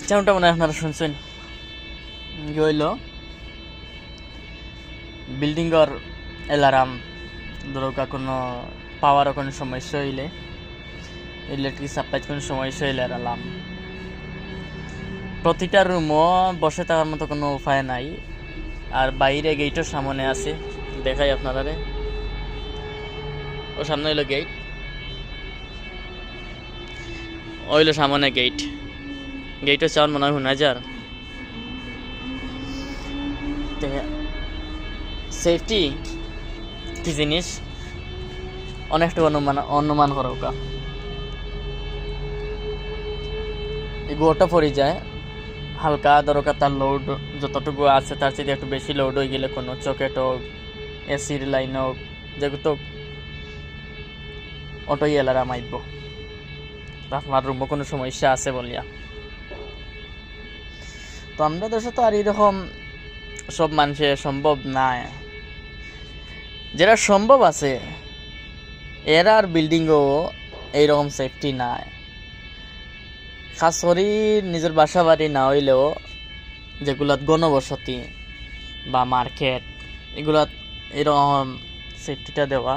যেমনটা মনে হয় আপনারা শুনছেন, হইল বিল্ডিংর অ্যালার্ম। ধরুক কোনো পাওয়ারও কোনো সমস্যা হইলে, ইলেকট্রিক সাপ্লাই কোনো সমস্যা হইলে অ্যালার্ম। প্রতিটা রুমও বসে থাকার মতো কোনো উপায় নাই। আর বাইরে গেটের সামনে আছে, দেখাই আপনারা। ও সামনে হইলো গেট, ওইলো সামনে গেট। গেটের চাওয়ার মনে হয় 1,000। সেফটি কি জিনিস অনেকটা অনুমান করা ওকা। এই গোটা পড়ে যায় হালকা, দরকার তার লোড যতটুকু আছে তার চেয়ে একটু বেশি লোড হয়ে গেলে কোনো চকেট হোক, এসির লাইন হোক, যেগুলো অটোই অ্যালার্ম আইব আপনার রুমে কোনো সমস্যা আছে বলিয়া। তো আমরা দেশে তো আর এরকম সব মানুষের সম্ভব নাই। যেটা সম্ভব আছে এরা আর বিল্ডিংও এইরকম সেফটি নাই। খাস করে নিজের বাসা বাড়ি না হইলেও যেগুলাত গণবসতি বা মার্কেট, এগুলাত এরকম সেফটিটা দেওয়া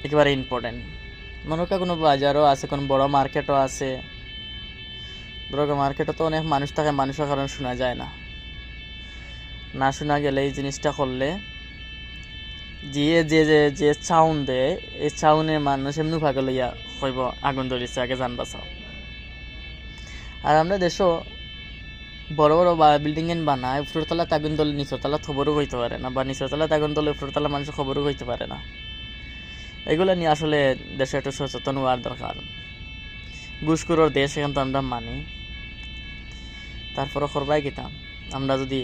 একেবারে ইম্পর্টেন্ট। মনে করি কোনো বাজারও আছে, কোনো বড় মার্কেটও আছে। বড় মার্কেটে তো অনেক মানুষ থাকে, মানুষের কারণে শোনা যায় না। না শোনা গেলে এই জিনিসটা করলে যে যে যে যে চাউন দেয়, এই চাউনে মানুষ এমনি ভাগে লইয়া কইব আগুন ধরেছে, আগে যান বাঁচাও। আর আমরা দেশও বড় বড় বিল্ডিং এন বানায়, উপরতলাতে আগুন দলে নিচতলা খবরও হইতে পারে না, বা নিচতলাতে আগুন দলে উপরতলা মানুষের খবরও হইতে পারে না। এগুলো নিয়ে আসলে দেশে একটু সচেতন হওয়ার দরকার। ঘুষখোরের দেশ এখন তো আমরা মানি, তারপরে করবাই গেতাম। আমরা যদি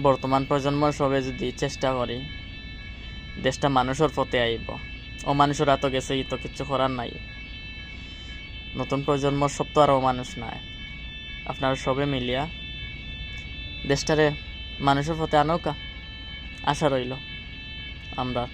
বর্তমান প্রজন্ম সবে যদি চেষ্টা করি, দেশটা মানুষের পথে আইব। ও মানুষের এত গেছে, তো কিচ্ছু করার নাই। নতুন প্রজন্মর সব তো আর ও মানুষ নাই। আপনারা সবে মিলিয়া দেশটারে মানুষের পথে আনৌকা আশা রইল আমরা।